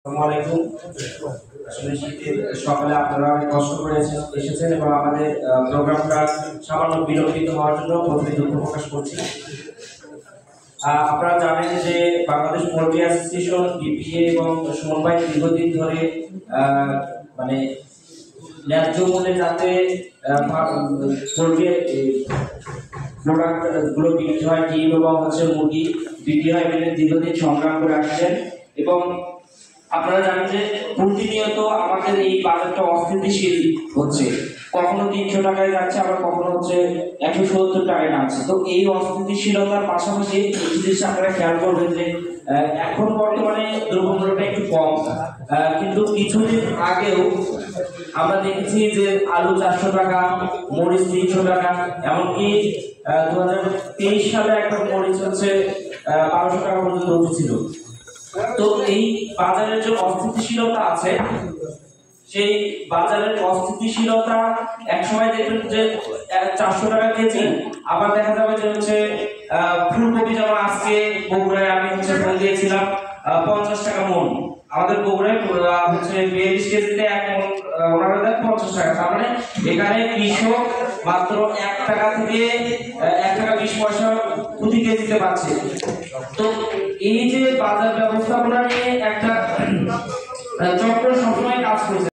আসসালামু আলাইকুম। আসলে শীতের সকালে আপনারা অনেক কষ্ট করে এসেছেন এবং আমাদের প্রোগ্রামটা সামান্য বিলম্বিত হওয়ার জন্য প্রথমে দুঃখ প্রকাশ করছি। আপনারা জানেন যে বাংলাদেশ পোল্ট্রি অ্যাসোসিয়েশন বিপিএ এবং সুমন ভাই দীর্ঘদিন ধরে মানে ন্যায্য মূল্যে যাতে পোল্ট্রি প্রোডাক্ট গুলো বিক্রি হয়, ডিম এবং মুরগি বিক্রি হয়, দীর্ঘদিন সংগ্রাম করে আসছেন। এবং আপনারা জানেন যে প্রতিনিয়ত আমাদের এই বাজারটা অস্থিতিশীল হচ্ছে, কখনো 300 টাকায় যাচ্ছে, আবার কখনো হচ্ছে 170 টাকায় নামছে। তো এই অস্থিতিশীলতার পাশাপাশি জিনিসটা আপনারা খেয়াল করবেন যে এখন বর্তমানে দ্রব্যমূল্যটা একটু কম, কিন্তু কিছুদিন আগেও আমরা দেখেছি যে আলু 400 টাকা, মরিচ 300 টাকা, এমনকি 2023 সালে একটা মরিচ হচ্ছে 1200 টাকা পর্যন্ত উঠেছিল। তো এই বাজারের যে অস্থিতিশীলতা আছে, সেই বাজারের অস্থিতিশীলতা একসময় দেখবেন যে 400 টাকা কেজি, আবার দেখা যাবে যে ফুলকপি, যেমন আজকে বগুড়ায় আমি ফোন দিয়েছিলাম 50 টাকা মন। আমাদের বগুড়ায় 42 কেজিতে এক মন ওনারা দেন 50 টাকা। তার মানে এখানে কৃষক মাত্র 1 টাকা থেকে 1 টাকা 20 পয়সা প্রতি কেজিতে পাচ্ছে। তো এই যে বাজার ব্যবস্থাপনা নিয়ে একটা চক্র সবসময় কাজ করছে।